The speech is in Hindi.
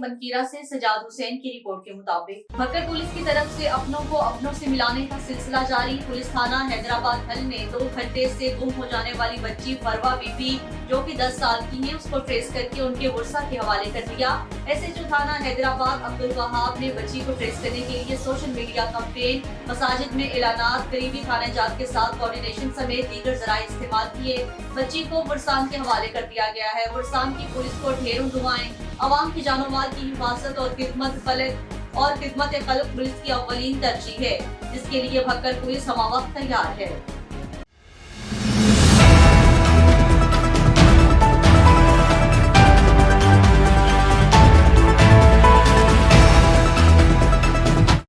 मनकीरा से सजाद हुसैन की रिपोर्ट के मुताबिक भक्कर पुलिस की तरफ से अपनों को अपनों से मिलाने का सिलसिला जारी। पुलिस थाना हैदराबाद हल ने 2 घंटे से गुम हो जाने वाली बच्ची फरवा बीबी जो कि 10 साल की है उसको ट्रेस करके उनके वर्षा के हवाले कर दिया। एसएचओ थाना हैदराबाद अब्दुल वहाब ने बच्ची को ट्रेस करने के लिए सोशल मीडिया कैंपेन, मसाजिद में ऐलानात, करीबी थाने जात के साथ कोऑर्डिनेशन समेत दीगर जराए इस्तेमाल किए। बच्ची को बुरसान के हवाले कर दिया गया है। बुरसान की पुलिस को ढेरों दुआएं, अवाम की जानो माल की हिफाजत और खिदमत कल्ब पुलिस की अव्वलीन तरजीह है, जिसके लिए भक्कर पुलिस हमावक्त तैयार है।